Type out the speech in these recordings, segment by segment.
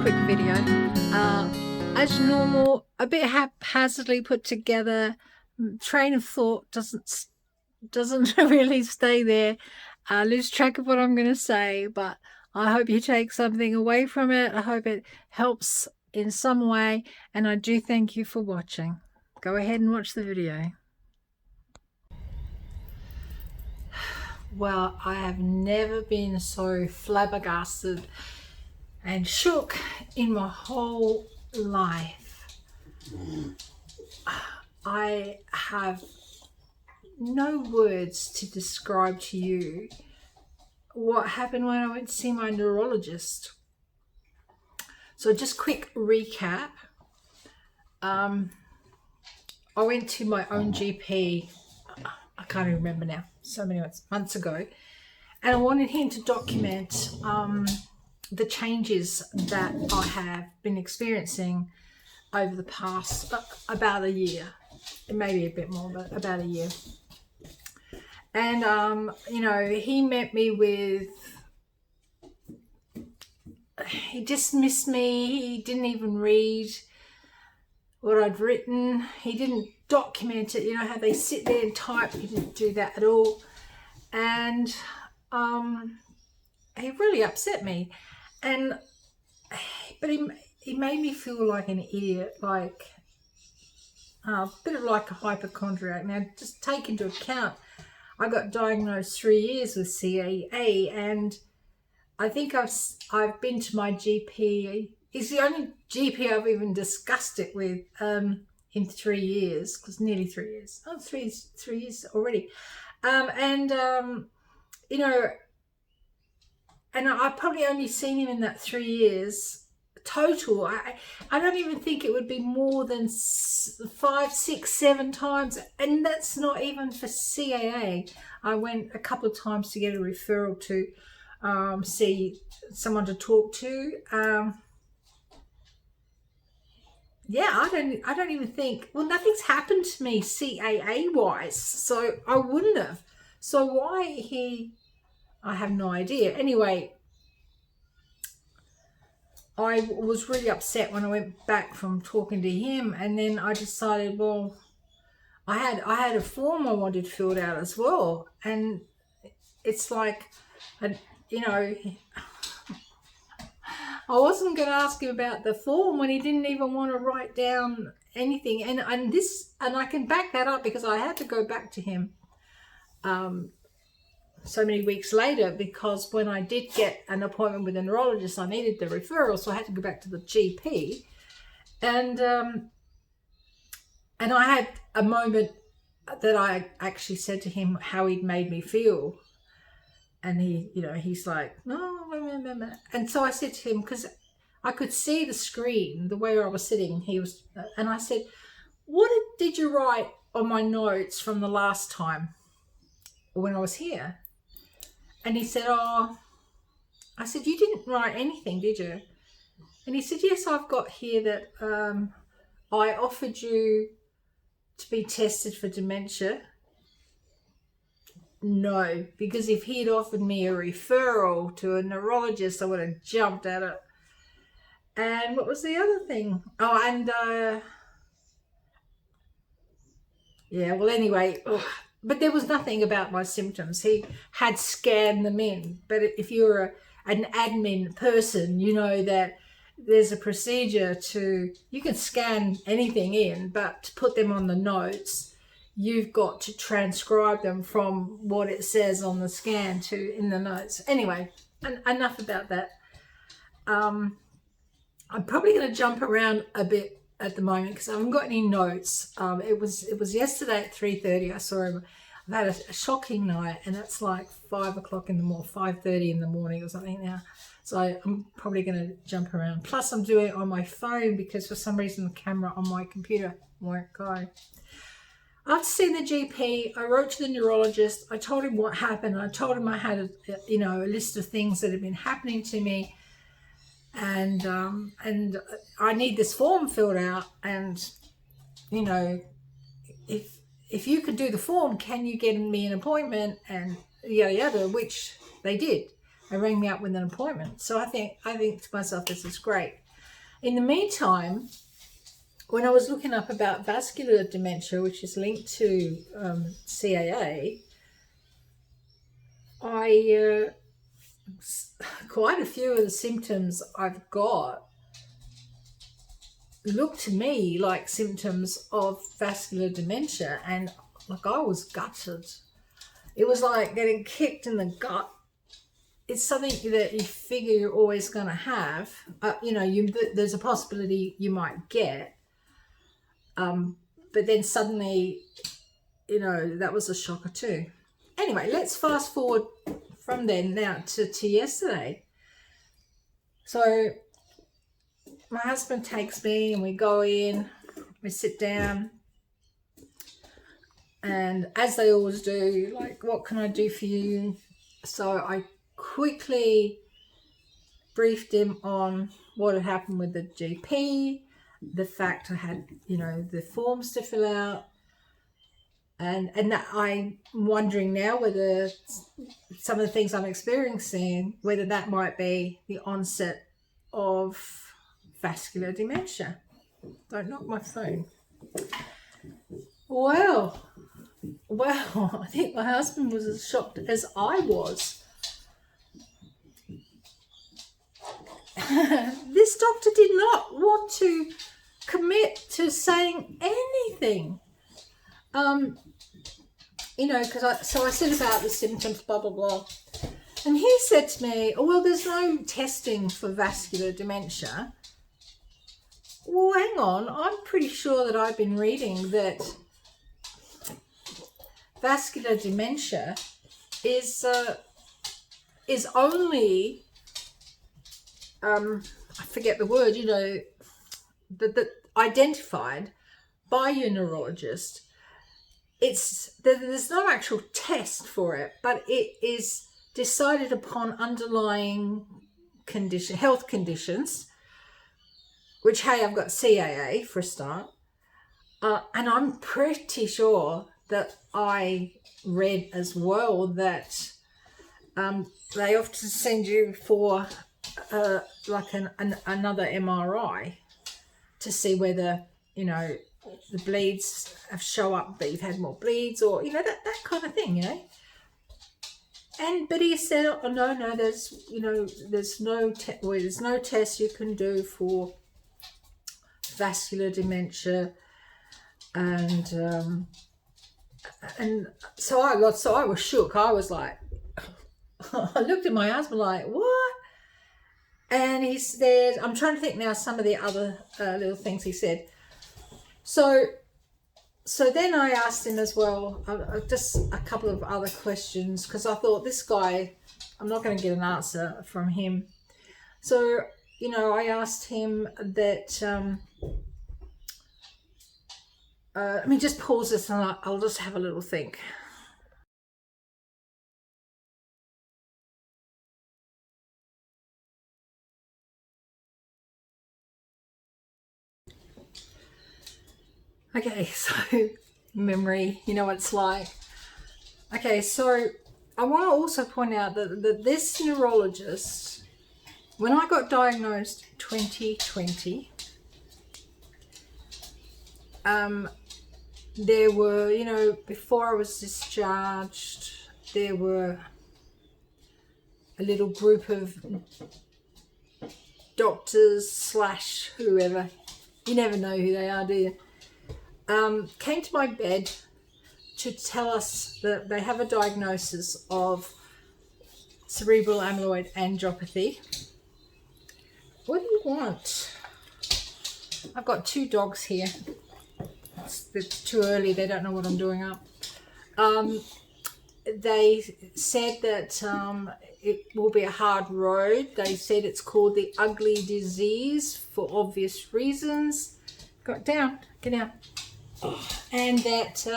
quick video. As normal, a bit haphazardly put together. Train of thought doesn't really stay there. I lose track of what I'm going to say, but I hope you take something away from it. I hope it helps in some way, and I do thank you for watching. Go ahead and watch the video. Well, I have never been so flabbergasted and shook in my whole life. I have no words to describe to you what happened when I went to see my neurologist. So just quick recap. I went to my own GP, I can't even remember now, so many months ago, and I wanted him to document the changes that I have been experiencing over the past about a year. It may be a bit more, but about a year. And you know, he met me with, he dismissed me. He didn't even read what I'd written. He didn't document it, you know how they sit there and type. He didn't do that at all. And he really upset me. And but he made me feel like an idiot, like a bit of like a hypochondriac. Now just take into account I got diagnosed 3 years with CAA, and I think I've been to my GP. He's the only GP I've even discussed it with in 3 years, because nearly 3 years. Oh, three years already. You know, and I've probably only seen him in that 3 years total. I don't even think it would be more than 5, 6, 7 times, and that's not even for CAA. I went a couple of times to get a referral to see someone to talk to. Yeah, I don't even think, well, nothing's happened to me CAA wise, so I wouldn't have. So why I have no idea. Anyway, I was really upset when I went back from talking to him, and then I decided, well, I had a form I wanted filled out as well, and it's like, you know, I wasn't going to ask him about the form when he didn't even want to write down anything, and I can back that up because I had to go back to him so many weeks later, because when I did get an appointment with a neurologist, I needed the referral, so I had to go back to the GP, and I had a moment that I actually said to him how he'd made me feel, and he, you know, he's like, no, and so I said to him, because I could see the screen, the way I was sitting, and I said, what did you write on my notes from the last time when I was here? And he said, oh, I said, you didn't write anything, did you? And he said, yes, I've got here that I offered you to be tested for dementia. No, because if he'd offered me a referral to a neurologist, I would have jumped at it. And what was the other thing? Oh, and yeah, well, anyway, but there was nothing about my symptoms. He had scanned them in. But if you're an admin person, you know that there's a procedure you can scan anything in, but to put them on the notes, you've got to transcribe them from what it says on the scan to in the notes. Anyway, enough about that. I'm probably going to jump around a bit at the moment because I haven't got any notes. It was yesterday at 3:30. I saw him. I've had a shocking night, and it's like 5 o'clock in the morning, 5:30 in the morning or something now. So I'm probably going to jump around. Plus, I'm doing it on my phone because for some reason the camera on my computer won't go. After seeing the GP, I wrote to the neurologist. I told him what happened. I told him I had a list of things that had been happening to me, and I need this form filled out. And you know, if you could do the form, can you get me an appointment? And yada yada, which they did. They rang me up with an appointment. So I think to myself, this is great. In the meantime, when I was looking up about vascular dementia, which is linked to CAA, quite a few of the symptoms I've got look to me like symptoms of vascular dementia, and like I was gutted. It was like getting kicked in the gut. It's something that you figure you're always going to have. There's a possibility you might get, but then suddenly, that was a shocker too. Anyway, let's fast forward from then now to yesterday. So my husband takes me and we go in, we sit down, and as they always do, like, what can I do for you? So I quickly briefed him on what had happened with the GP, the fact I had, the forms to fill out, and that I'm wondering now whether some of the things I'm experiencing, whether that might be the onset of vascular dementia. Don't knock my phone. Well, I think my husband was as shocked as I was. This doctor did not want to commit to saying anything. Because I said about the symptoms, blah, blah, blah. And he said to me, oh, well, there's no testing for vascular dementia. Well, hang on. I'm pretty sure that I've been reading that vascular dementia is only, I forget the word, that identified by your neurologist. There's no actual test for it, but it is decided upon underlying health conditions, which, hey, I've got CAA for a start, and I'm pretty sure that I read as well that they often send you for like another MRI to see whether the bleeds have show up, that you've had more bleeds, or that kind of thing, but he said, oh, no, there's no test you can do for vascular dementia, and so I was shook. I was like, I looked at my husband like, what? And he said, I'm trying to think now some of the other little things he said. So then I asked him as well, just a couple of other questions, because I thought, this guy, I'm not going to get an answer from him. So, I asked him that, let me just pause this and I'll just have a little think. Okay, so memory, you know what it's like. Okay, so I want to also point out that this neurologist, when I got diagnosed 2020, there were, before I was discharged, there were a little group of doctors / whoever, you never know who they are, do you? Came to my bed to tell us that they have a diagnosis of cerebral amyloid angiopathy. What do you want? I've got 2 dogs here. It's too early. They don't know what I'm doing up. They said that it will be a hard road. They said it's called the ugly disease for obvious reasons. Get down. And that,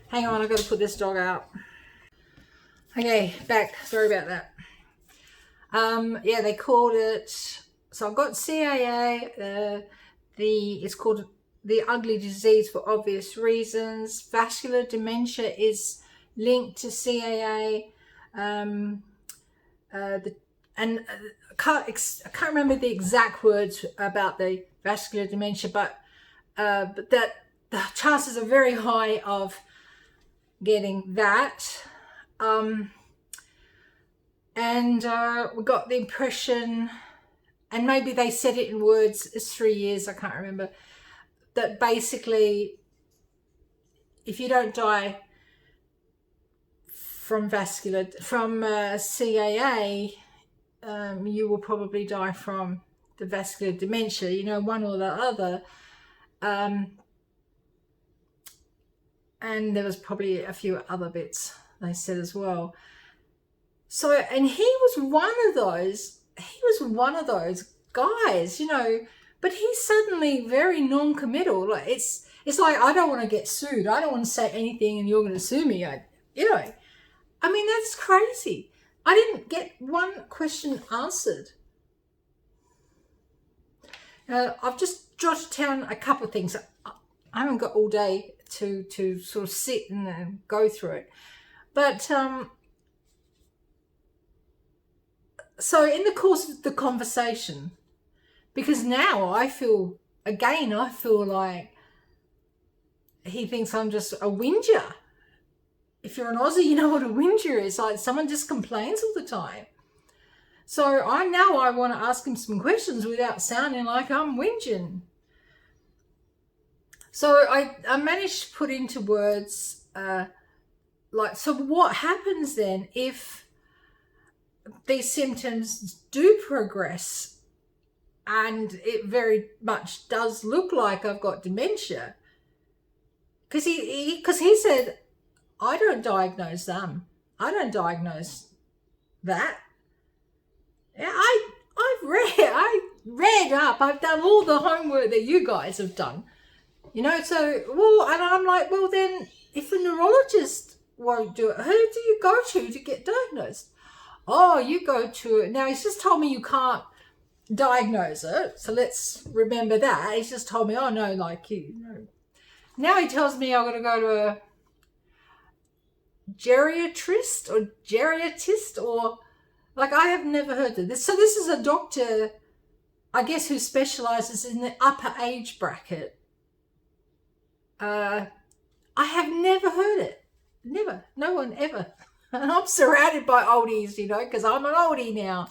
hang on, I've got to put this dog out. Okay, back. Sorry about that. Yeah, they called it, so I've got CAA, it's called the ugly disease for obvious reasons. Vascular dementia is linked to CAA, can't remember the exact words about the vascular dementia, but that the chances are very high of getting that. And we got the impression, and maybe they said it in words, it's 3 years, I can't remember, that basically if you don't die from CAA, you will probably die from the vascular dementia, you know, one or the other. And there was probably a few other bits they said as well. So, and he was one of those guys, you know, but he's suddenly very non-committal. Like it's like, I don't want to get sued. I don't want to say anything and you're going to sue me. You know, I mean, that's crazy. I didn't get one question answered. I've just jotted down a couple of things. I haven't got all day to sort of sit and go through it. But so in the course of the conversation, because now I feel like he thinks I'm just a whinger. If you're an Aussie, you know what a whinger is. Like someone just complains all the time. So I want to ask him some questions without sounding like I'm whinging. So I managed to put into words, like, so what happens then if these symptoms do progress and it very much does look like I've got dementia? Because he said, I don't diagnose them. I don't diagnose that. Yeah, I read up. I've done all the homework that you guys have done. You know, so, well, and I'm like, well, then if a neurologist won't do it, who do you go to get diagnosed? Oh, you go to, now he's just told me you can't diagnose it. So let's remember that. He's just told me, oh no, like you know. Now he tells me I've got to go to a geriatrist or like, I have never heard of this. So this is a doctor, I guess, who specializes in the upper age bracket. I have never heard it. Never. No one ever. And I'm surrounded by oldies, you know, because I'm an oldie now.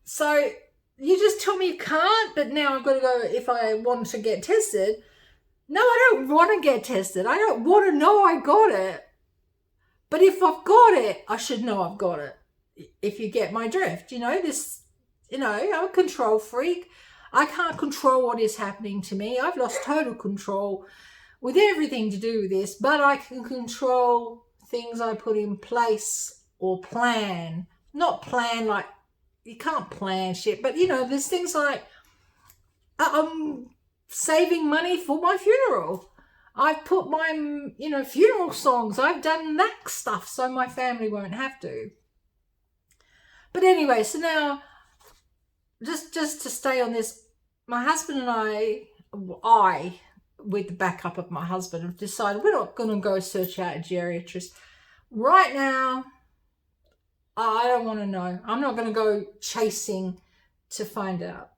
So you just tell me you can't, but now I've got to go if I want to get tested. No, I don't want to get tested. I don't want to know I got it. But if I've got it, I should know I've got it. If you get my drift, you know, this, you know, I'm a control freak. I can't control what is happening to me. I've lost total control with everything to do with this, but I can control things I put in place or plan. Not plan like, you can't plan shit, but you know, there's things like I'm saving money for my funeral. I've put my, you know, funeral songs. I've done that stuff so my family won't have to. But anyway, so now, just to stay on this, my husband and I, with the backup of my husband, have decided we're not going to go search out a geriatrist. Right now, I don't want to know. I'm not going to go chasing to find out.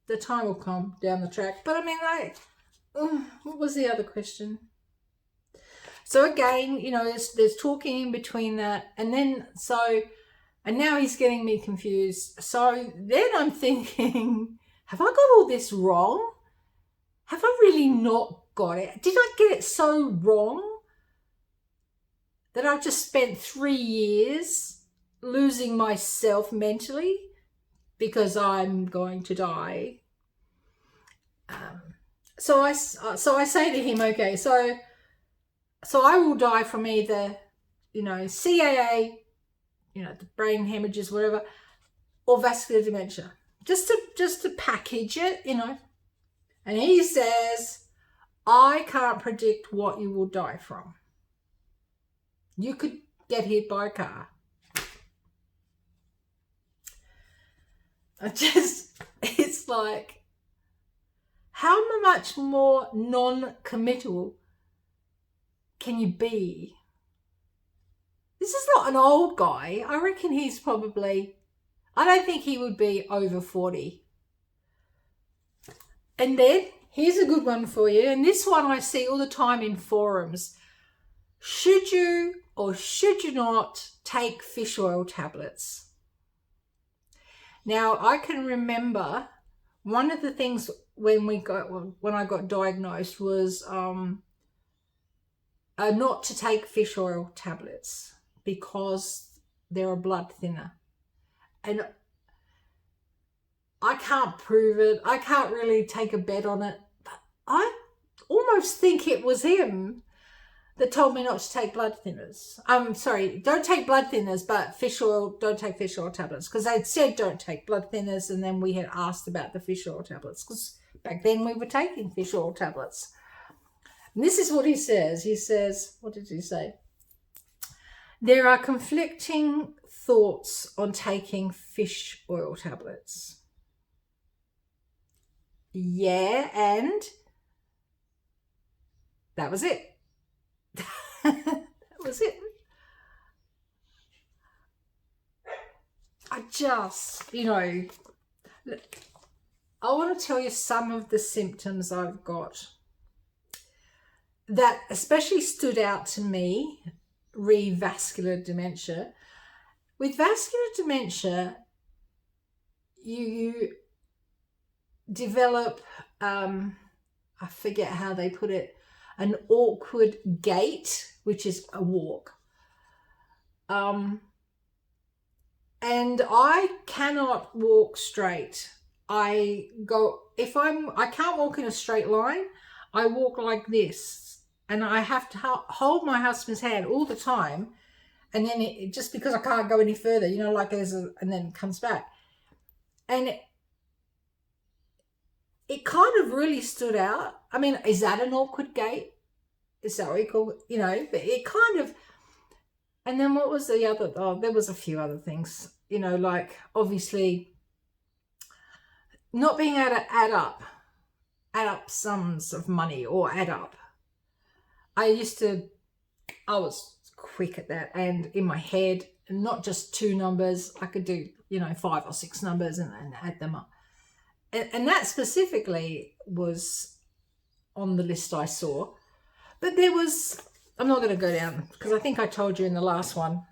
The time will come down the track. But I mean, what was the other question? So again, you know, there's talking in between that. And then, and now he's getting me confused. So then I'm thinking, have I got all this wrong? Have I really not got it? Did I get it so wrong that I've just spent 3 years losing myself mentally because I'm going to die? So I say to him, okay, so I will die from either, you know, CAA, you know, the brain hemorrhages, whatever, or vascular dementia. Just to package it, you know. And he says, I can't predict what you will die from. You could get hit by a car. It's like, how much more non-committal can you be? This is not an old guy. I reckon he's probably I don't think he would be over 40. And then here's a good one for you. And this one I see all the time in forums. Should you or should you not take fish oil tablets? Now, I can remember one of the things when I got diagnosed was not to take fish oil tablets because they're a blood thinner. And I can't prove it. I can't really take a bet on it. But I almost think it was him that told me not to take blood thinners. Sorry, don't take blood thinners, but don't take fish oil tablets. Because they'd said don't take blood thinners, and then we had asked about the fish oil tablets. Because back then we were taking fish oil tablets. And this is what he says. He says, what did he say? There are conflicting thoughts on taking fish oil tablets. Yeah, and that was it. That was it. I just, I want to tell you some of the symptoms I've got that especially stood out to me re vascular dementia. With vascular dementia, you develop, I forget how they put it, an awkward gait, which is a walk. And I cannot walk straight. I can't walk in a straight line. I walk like this, and I have to hold my husband's hand all the time. And then just because I can't go any further, and then it comes back. And it kind of really stood out. I mean, is that an awkward gait? Is that what you call it? But it kind of, and then what was the other, there was a few other things, like obviously not being able to add up sums of money or add up. I was quick at that, and in my head, not just two numbers, I could do, 5 or 6 numbers and add them up. And that specifically was on the list I saw. But I'm not going to go down, because I think I told you in the last one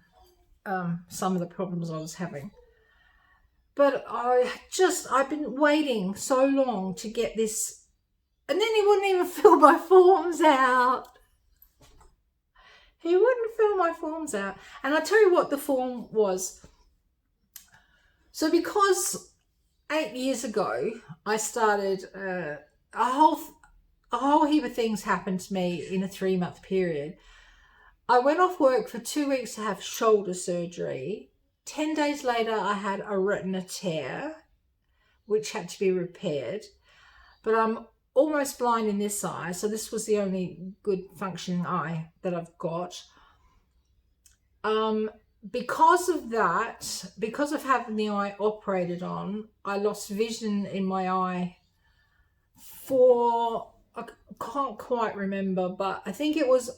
some of the problems I was having. But I've been waiting so long to get this, and then he wouldn't even fill my forms out. He wouldn't fill my forms out. And I'll tell you what the form was. So because 8 years ago, I started a whole heap of things happened to me in a 3-month period. I went off work for 2 weeks to have shoulder surgery. 10 days later, I had a retina tear, which had to be repaired. But I'm almost blind in this eye, so this was the only good functioning eye that I've got. Because of that, because of having the eye operated on, I lost vision in my eye for, I can't quite remember, but I think it was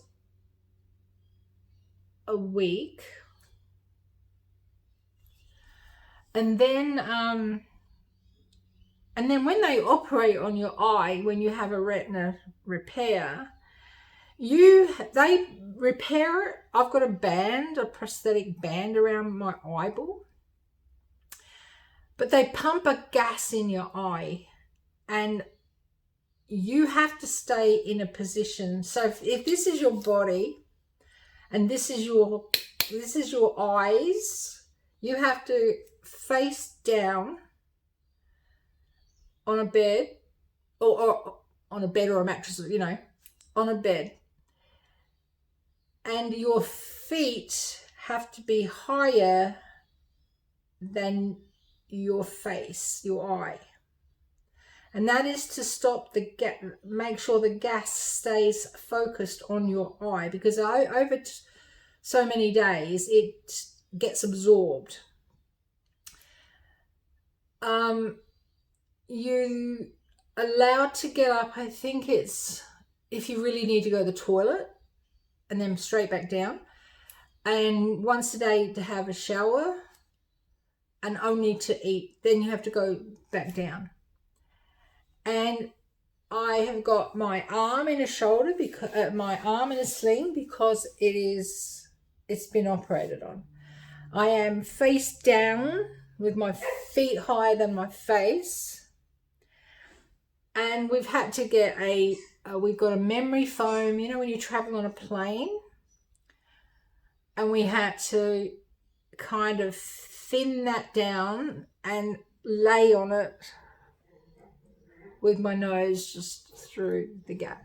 a week. And then when they operate on your eye, when you have a retina repair, they repair it. I've got a prosthetic band around my eyeball, but they pump a gas in your eye, and you have to stay in a position. So if this is your body and this is your eyes, you have to face down on a bed or on a bed or a mattress, on a bed. And your feet have to be higher than your face, your eye. And that is to stop make sure the gas stays focused on your eye, because over so many days it gets absorbed. You allowed to get up, I think it's if you really need to go to the toilet, and then straight back down, and once a day to have a shower, and only to eat. Then you have to go back down. And I have got my arm in a shoulder, because my arm in a sling, because it's been operated on. I am face down with my feet higher than my face, and we've had to get we've got a memory foam, you know, when you travel on a plane, and we had to kind of thin that down and lay on it with my nose just through the gap.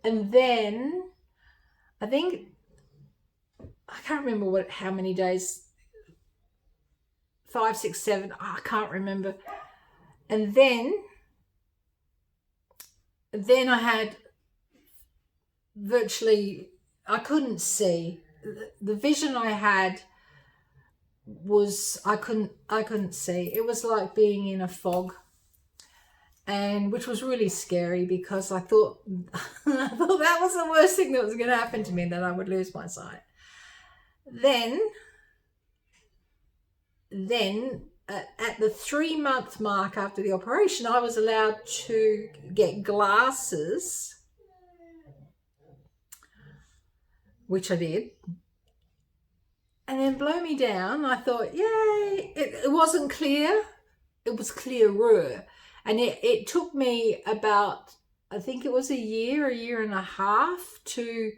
And then I think, I can't remember how many days, 5, 6, 7, I can't remember. And then I had virtually, I couldn't see. The vision I had was, I couldn't see. It was like being in a fog, and which was really scary, because I thought that was the worst thing that was going to happen to me, that I would lose my sight. Then at the 3-month mark after the operation, I was allowed to get glasses, which I did. And then blow me down, I thought, yay, it wasn't clear, it was clearer. And it took me about, I think it was a year and a half to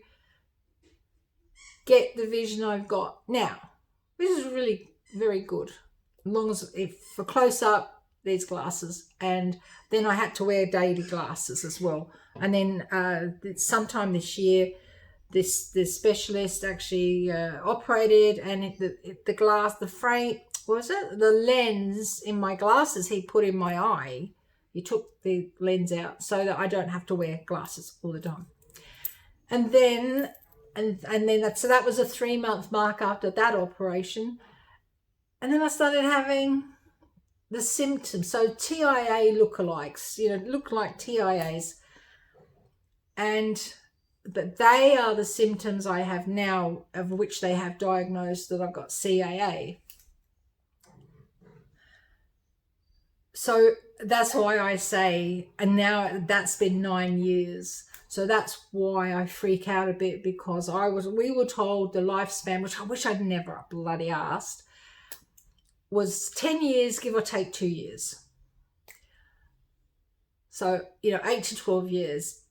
get the vision I've got now, which is really very good. As long as, if for close up, these glasses, and then I had to wear daily glasses as well. And then sometime this year, this specialist actually operated, and the frame, what was it? The lens in my glasses he put in my eye. He took the lens out so that I don't have to wear glasses all the time. And then that was a 3-month mark after that operation. And then I started having the symptoms. So TIA lookalikes, look like TIAs. But they are the symptoms I have now, of which they have diagnosed that I've got CAA. So that's why I say, and now that's been 9 years. So that's why I freak out a bit, because we were told the lifespan, which I wish I'd never bloody asked, was 10 years, give or take 2 years. So, 8 to 12 years.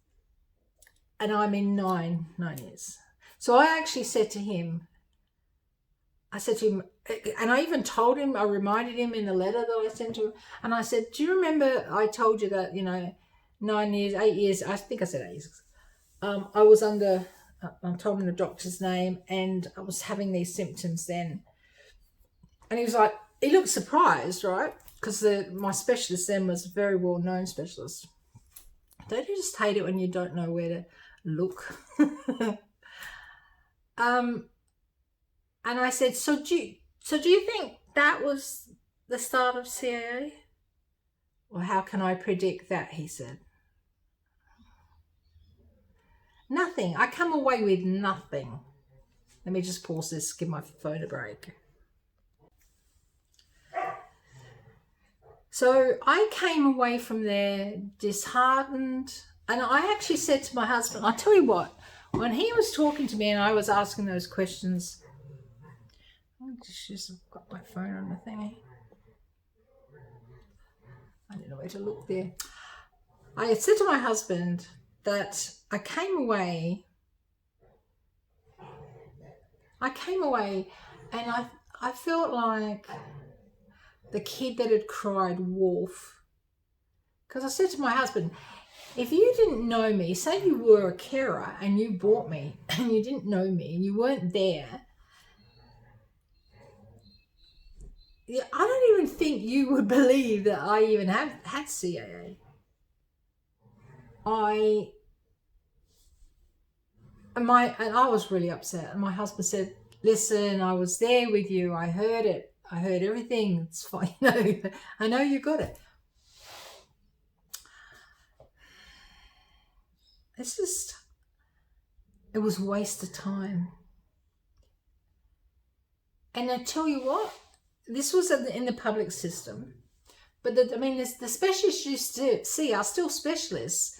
And I'm in 9 years. So I actually said to him, and I even told him, I reminded him in the letter that I sent to him, and I said, do you remember I told you that, 9 years, 8 years, I think I said 8 years, I was I told him the doctor's name, and I was having these symptoms then. And he was like, he looked surprised, right? Because my specialist then was a very well-known specialist. Don't you just hate it when you don't know where to look? And I said, so do you think that was the start of CAA? Well, how can I predict that? He said. Nothing. I come away with nothing. Let me just pause this, give my phone a break. So I came away from there disheartened. And I actually said to my husband, I'll tell you what, when he was talking to me and I was asking those questions, I've got my phone on the thingy. I don't know where to look there. I had said to my husband that I came away and I felt like the kid that had cried wolf. Because I said to my husband, if you didn't know me, say you were a carer and you bought me and you didn't know me and you weren't there, I don't even think you would believe that I even had CAA. And I was really upset. And my husband said, listen, I was there with you. I heard it. I heard everything. It's fine. I know you got it. It was a waste of time. And I tell you what, this was in the public system, but the specialists you see are still specialists,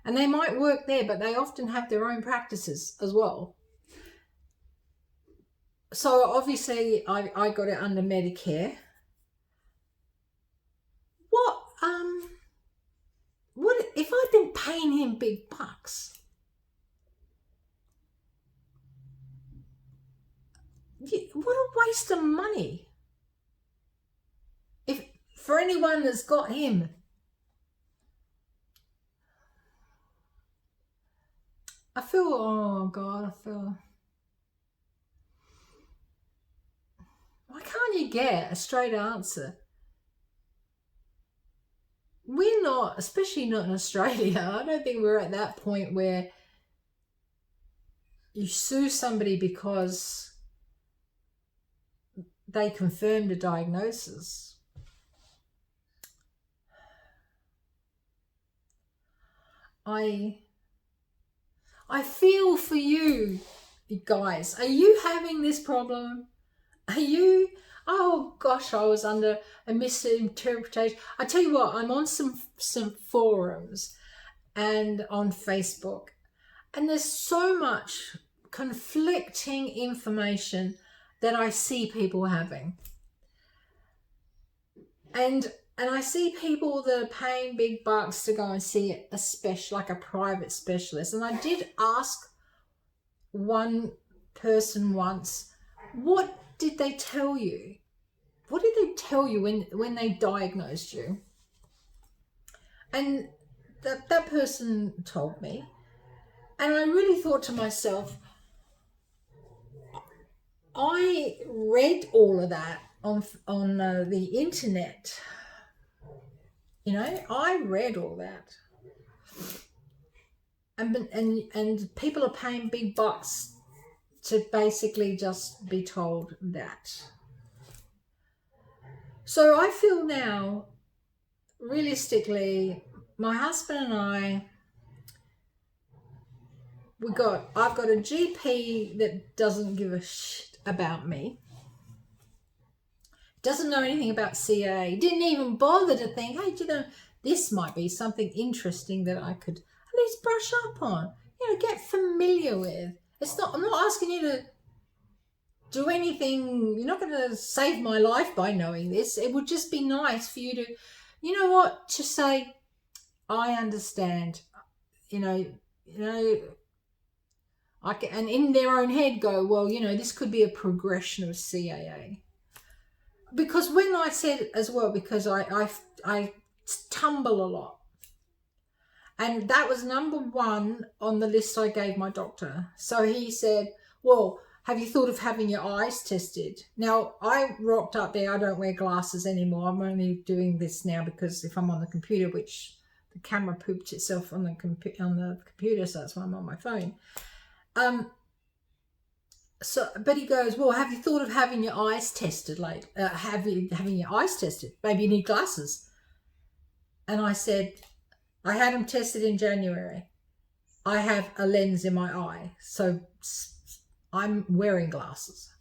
and they might work there, but they often have their own practices as well. So obviously I got it under Medicare. What if I'd been paying him big bucks? What a waste of money. If for anyone that's got him. I feel, oh God, why can't you get a straight answer? We're not, especially not in Australia, I don't think we're at that point where you sue somebody because they confirmed a diagnosis. I feel for you guys. Are you having this problem? Are you? Oh gosh, I was under a misinterpretation. I tell you what, I'm on some forums and on Facebook, and there's so much conflicting information that I see people having. And I see people that are paying big bucks to go and see like a private specialist. And I did ask one person once, what did they tell you? What did they tell you when they diagnosed you? And that person told me. And I really thought to myself, I read all of that on the internet. You know, I read all that. And people are paying big bucks to basically just be told that. So I feel now, realistically, my husband and I, I've got a GP that doesn't give a shit about me. Doesn't know anything about CA. Didn't even bother to think, hey, do you know, this might be something interesting that I could at least brush up on. You know, get familiar with. I'm not asking you to do anything. You're not going to save my life by knowing this. It would just be nice for you to, you know what, to say, I understand. You know, I can, and in their own head go, well, you know, this could be a progression of CAA. Because when I said as well, because I tumble a lot. And that was number one on the list I gave my doctor. So he said, well, have you thought of having your eyes tested? Now, I rocked up there. I don't wear glasses anymore. I'm only doing this now because if I'm on the computer, which the camera pooped itself on the computer, so that's why I'm on my phone. So, but he goes, well, have you thought of having your eyes tested? Like, having your eyes tested? Maybe you need glasses. And I said, I had them tested in January. I have a lens in my eye, so I'm wearing glasses.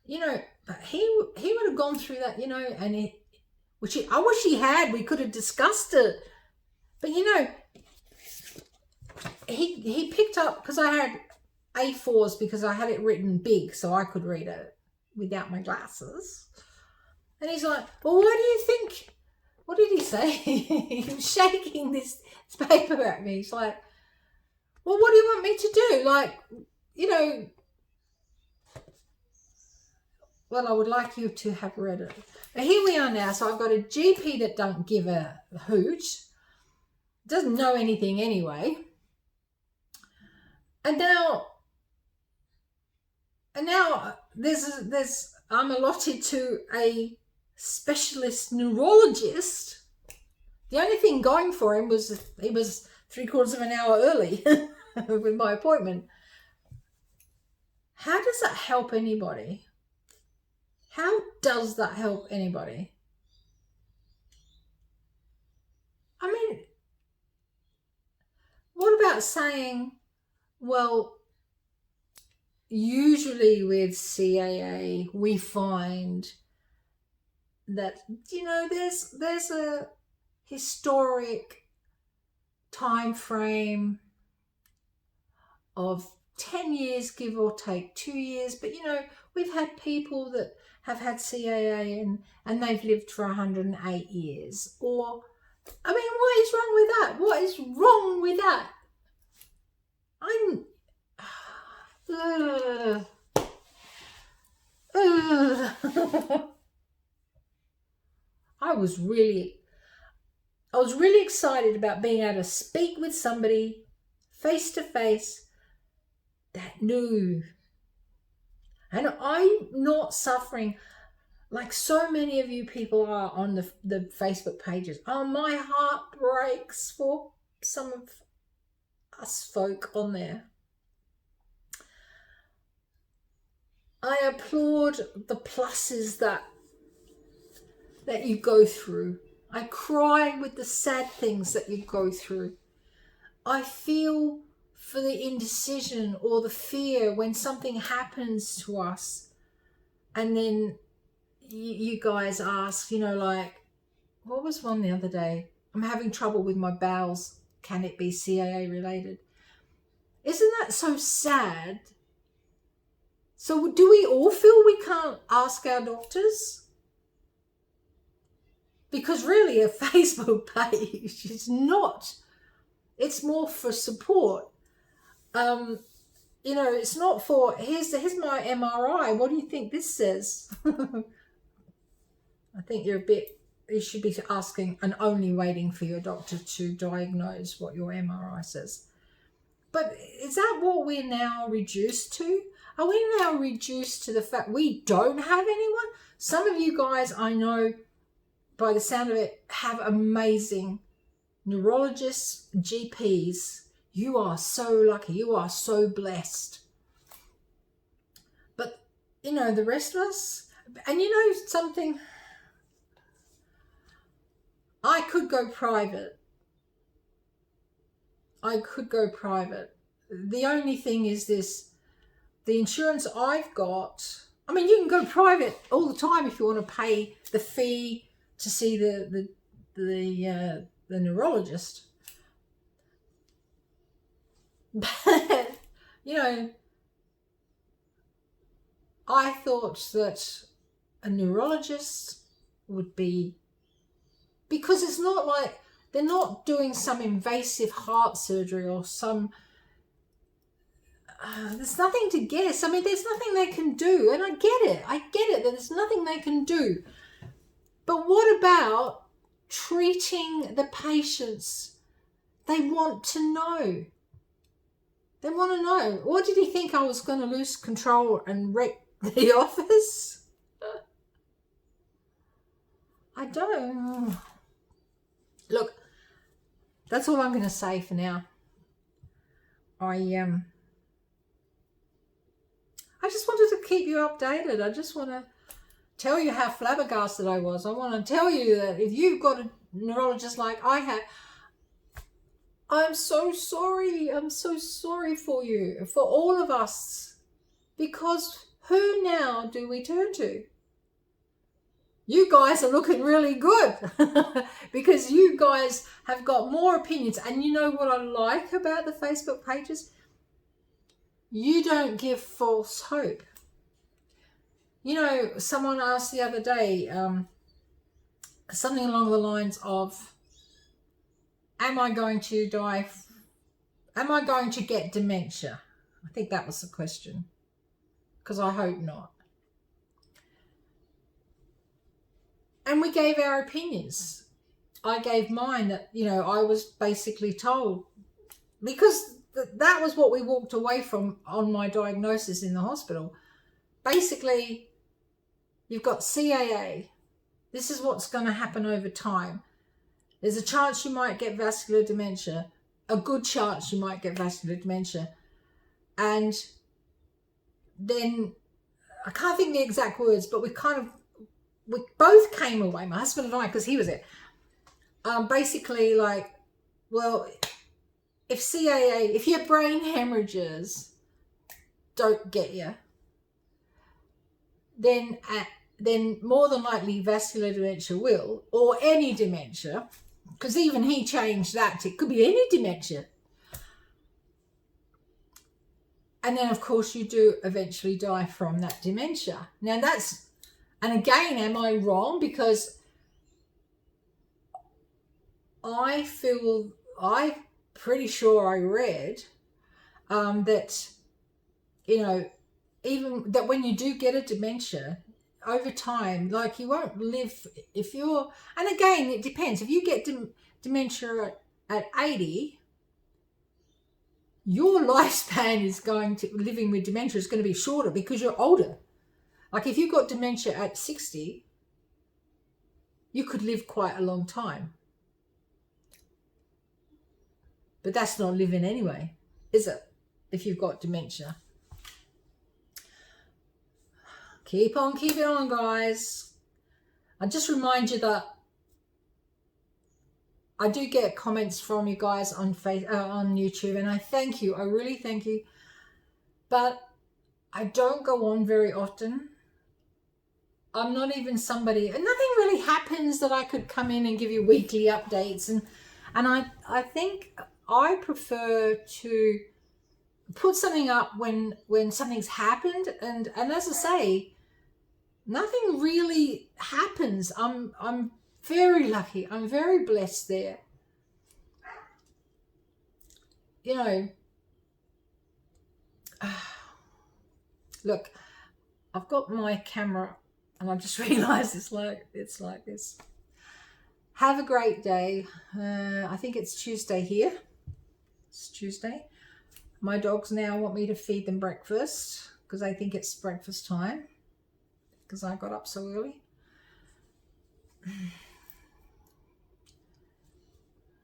You know, but he would have gone through that, you know, and I wish he had. We could have discussed it. But you know, he picked up, because I had A4s because I had it written big so I could read it without my glasses. And he's like, well, what do you think? What did he say? He was shaking this paper at me. He's like, well, what do you want me to do? Like, you know, well, I would like you to have read it. But here we are now. So I've got a GP that don't give a hoot. Doesn't know anything anyway. And now I'm allotted to a specialist neurologist. The only thing going for him was he was 3/4 of an hour early with my appointment. How does that help anybody? How does that help anybody? I mean, what about saying, well, usually with CAA, we find that, you know, there's a historic time frame of 10 years, give or take 2 years. But, you know, we've had people that have had CAA and they've lived for 108 years. Or, I mean, what is wrong with that? What is wrong with that? I was really excited about being able to speak with somebody face to face that knew. And I'm not suffering like so many of you people are on the Facebook pages. Oh, my heart breaks for some of us folk on there. I applaud the pluses that you go through. I cry with the sad things that you go through. I feel for the indecision or the fear when something happens to us, and then you guys ask, you know, like, what was one the other day? I'm having trouble with my bowels. Can it be CAA related? Isn't that so sad? So do we all feel we can't ask our doctors? Because really a Facebook page is not. It's more for support. You know, it's not for, here's my MRI. What do you think this says? I think you should be asking and only waiting for your doctor to diagnose what your MRI says. But is that what we're now reduced to? Are we now reduced to the fact we don't have anyone? Some of you guys, I know, by the sound of it, have amazing neurologists, GPs. You are so lucky. You are so blessed. But, you know, the rest of us, and you know something, I could go private. The only thing is this, the insurance I've got, I mean, you can go private all the time if you want to pay the fee to see the neurologist. But, you know, I thought that a neurologist would be, because it's not like they're not doing some invasive heart surgery or some, there's nothing to guess. I mean, there's nothing they can do. And I get it that there's nothing they can do. But what about treating the patients? They want to know. What did he think, I was going to lose control and wreck the office? I don't. Look, that's all I'm going to say for now. I just wanted to keep you updated. I just want to tell you how flabbergasted I was. I want to tell you that if you've got a neurologist like I have, I'm so sorry. I'm so sorry for you, for all of us. Because who now do we turn to? You guys are looking really good because you guys have got more opinions. And you know what I like about the Facebook pages? You don't give false hope. You know, someone asked the other day, something along the lines of, am I going to die? Am I going to get dementia? I think that was the question, because I hope not. And we gave our opinions. I gave mine that, you know, I was basically told, because that was what we walked away from on my diagnosis in the hospital. Basically, you've got CAA. This is what's going to happen over time. There's a chance you might get vascular dementia, a good chance you might get vascular dementia. And then, I can't think the exact words, but we both came away, my husband and I, because he was it. Basically like, well, if CAA, if your brain hemorrhages, don't get you, then more than likely vascular dementia will, or any dementia, because even he changed that. It could be any dementia. And then, of course, you do eventually die from that dementia. Now that's, and again, am I wrong? Because I'm pretty sure I read that, even that when you do get a dementia, over time, like you won't live if you're, and again, it depends. If you get dementia at 80, your lifespan is living with dementia is going to be shorter because you're older. Like if you got dementia at 60, you could live quite a long time. But that's not living anyway, is it? If you've got dementia. Keep on keeping on, guys. I just remind you that I do get comments from you guys on YouTube, and I thank you. I really thank you. But I don't go on very often. I'm not even somebody, and nothing really happens that I could come in and give you weekly updates. And I think I prefer to put something up when something's happened, and as I say, nothing really happens. I'm very lucky. I'm very blessed there. Look, I've got my camera and I just realized it's like this. Have a great day. I think it's Tuesday here. It's Tuesday. My dogs now want me to feed them breakfast because they think it's breakfast time because I got up so early.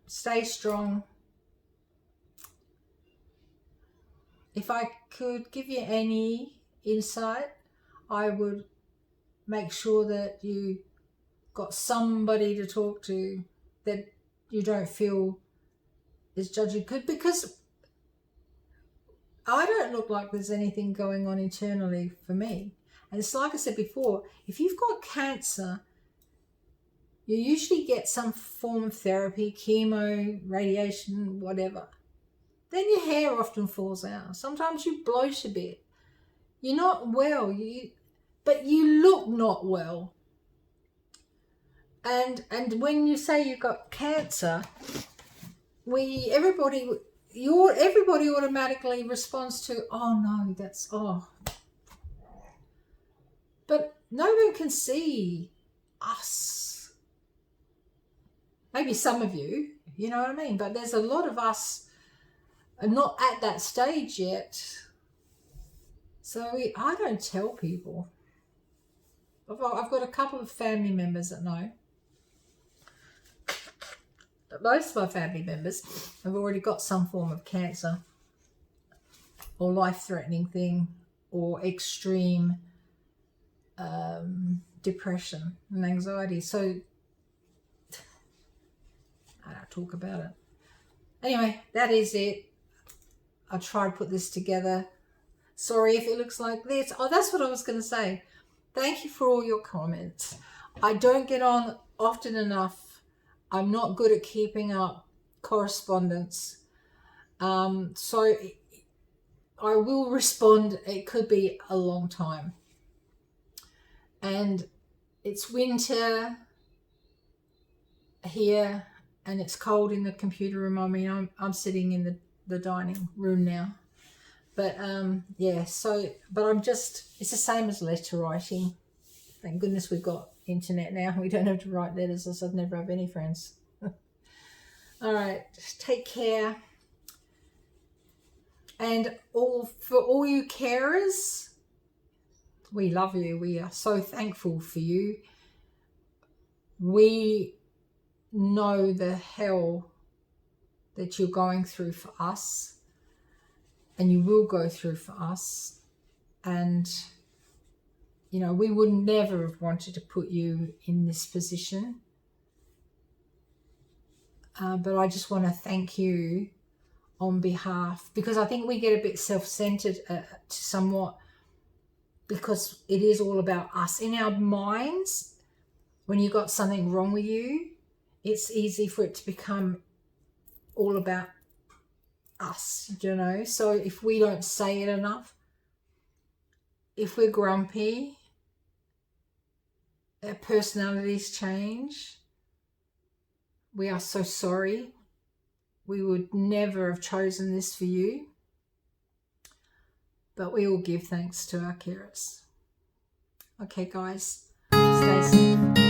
Stay strong. If I could give you any insight, I would make sure that you got somebody to talk to that you don't feel is judging, because I don't look like there's anything going on internally for me. And it's like I said before, if you've got cancer, you usually get some form of therapy, chemo, radiation, whatever. Then your hair often falls out. Sometimes you bloat a bit. You're not well, but you look not well. And when you say you've got cancer, everybody automatically responds to, oh no, but no one can see us. Maybe some of you, you know what I mean? But there's a lot of us are not at that stage yet. So I don't tell people. I've got a couple of family members that know. But most of my family members have already got some form of cancer or life-threatening thing or extreme depression and anxiety. So I don't talk about it. Anyway, that is it. I'll try to put this together. Sorry if it looks like this. Oh, that's what I was going to say. Thank you for all your comments. I don't get on often enough. I'm not good at keeping up correspondence. So I will respond. It could be a long time. And it's winter here and it's cold in the computer room. I mean, I'm sitting in the dining room now. But yeah, so, but it's the same as letter writing. Thank goodness we've got internet now. We don't have to write letters, else I'd never have any friends. All right, take care. And for all you carers, we love you. We are so thankful for you. We know the hell that you're going through for us. And you will go through for us. And, we would never have wanted to put you in this position. But I just want to thank you on behalf, because I think we get a bit self-centered somewhat, because it is all about us. In our minds, when you've got something wrong with you, it's easy for it to become all about us, you know. So if we don't say it enough, if we're grumpy, our personalities change. We are so sorry. We would never have chosen this for you. But we all give thanks to our carers. Okay, guys, stay safe.